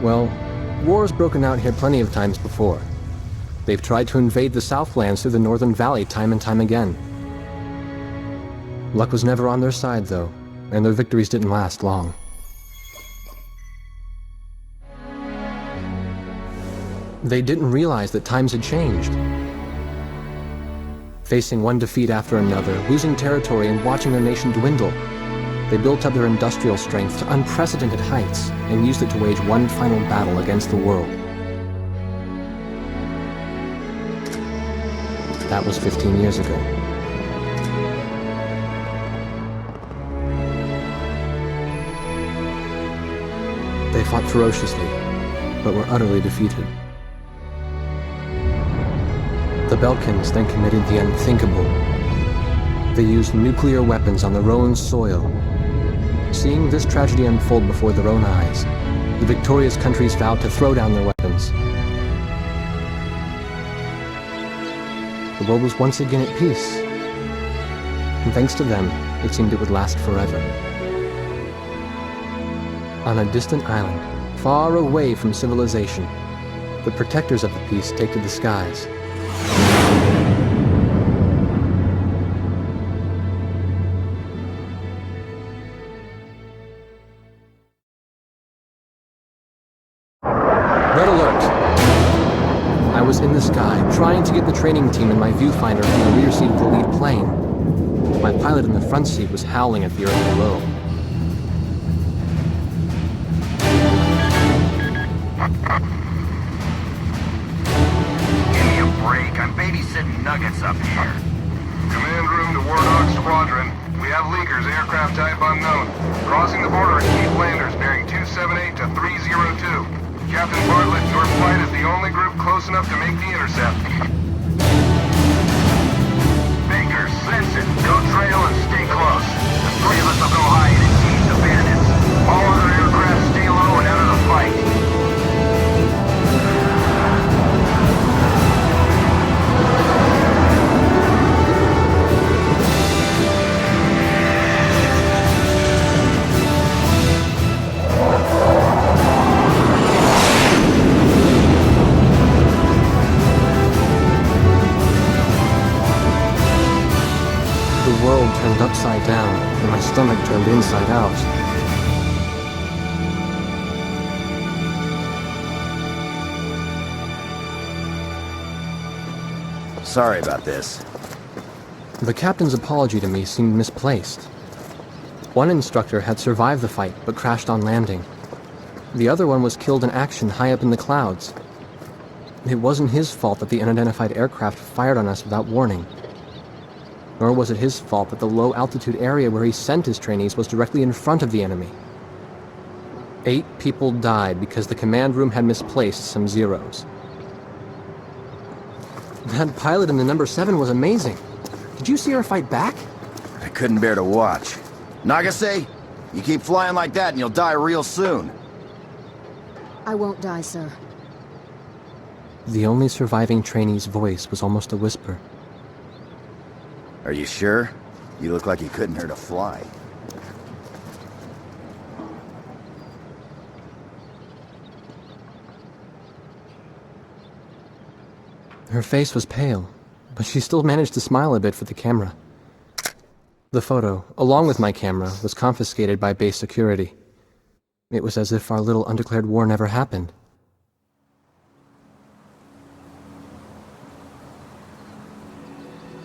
Well, war's broken out here plenty of times before. They've tried to invade the Southlands through the Northern Valley time and time again. Luck was never on their side, though, and their victories didn't last long. They didn't realize that times had changed. Facing one defeat after another, losing territory and watching their nation dwindle, they built up their industrial strength to unprecedented heights and used it to wage one final battle against the world. That was 15 years ago. They fought ferociously, but were utterly defeated. The Belkans then committed the unthinkable. They used nuclear weapons on their own soil. Seeing this tragedy unfold before their own eyes, the victorious countries vowed to throw down their weapons. The world was once again at peace, and thanks to them, it seemed it would last forever. On a distant island, far away from civilization, the protectors of the peace take to the skies. Red alert! I was in the sky, trying to get the training team in my viewfinder from the rear seat of the lead plane. My pilot in the front seat was howling at the earth below. Give me a break. I'm babysitting nuggets up here. Command room to Warthog Squadron. We have leakers, aircraft type unknown. Crossing the border at Cape Landers, bearing 278 to 302. Captain Bartlett, your flight is the only group close enough to make the intercept. Baker, sense it. Go trail and stay close. The three of us will go high and engage the bandits. All other aircraft stay low and out of the fight. The world turned upside down, and my stomach turned inside out. Sorry about this. The captain's apology to me seemed misplaced. One instructor had survived the fight, but crashed on landing. The other one was killed in action high up in the clouds. It wasn't his fault that the unidentified aircraft fired on us without warning. Nor was it his fault that the low-altitude area where he sent his trainees was directly in front of the enemy. 8 people died because the command room had misplaced some zeros. That pilot in the number 7 was amazing. Did you see her fight back? I couldn't bear to watch. Nagase, you keep flying like that and you'll die real soon. I won't die, sir. The only surviving trainee's voice was almost a whisper. Are you sure? You look like you couldn't hurt a fly. Her face was pale, but she still managed to smile a bit for the camera. The photo, along with my camera, was confiscated by base security. It was as if our little undeclared war never happened.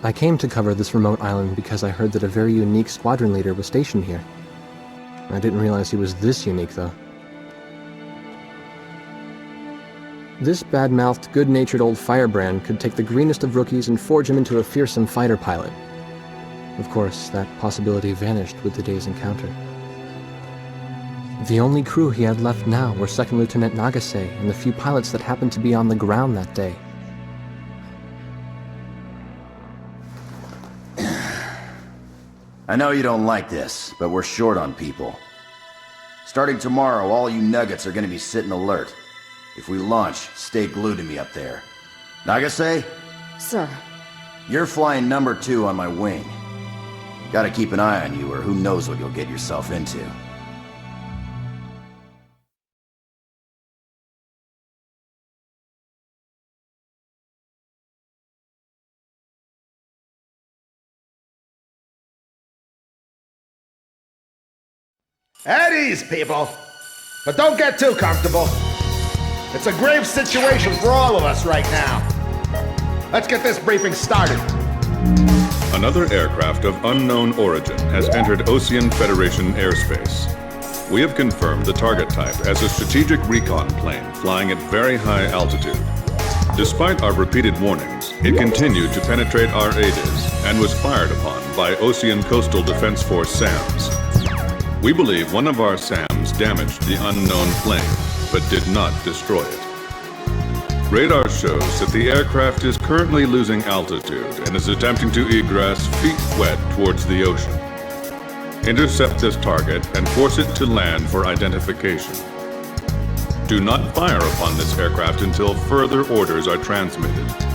I came to cover this remote island because I heard that a very unique squadron leader was stationed here. I didn't realize he was this unique, though. This bad-mouthed, good-natured old firebrand could take the greenest of rookies and forge him into a fearsome fighter pilot. Of course, that possibility vanished with the day's encounter. The only crew he had left now were Second Lieutenant Nagase and the few pilots that happened to be on the ground that day. I know you don't like this, but we're short on people. Starting tomorrow, all you nuggets are gonna be sitting alert. If we launch, stay glued to me up there. Nagase? Sir. You're flying number 2 on my wing. Gotta keep an eye on you, or who knows what you'll get yourself into. At ease, people. But don't get too comfortable. It's a grave situation for all of us right now. Let's get this briefing started. Another aircraft of unknown origin has entered Ocean Federation airspace. We have confirmed the target type as a strategic recon plane flying at very high altitude. Despite our repeated warnings, it continued to penetrate our ADIS and was fired upon by Ocean Coastal Defense Force SAMs. We believe one of our SAMs damaged the unknown plane, but did not destroy it. Radar shows that the aircraft is currently losing altitude and is attempting to egress feet wet towards the ocean. Intercept this target and force it to land for identification. Do not fire upon this aircraft until further orders are transmitted.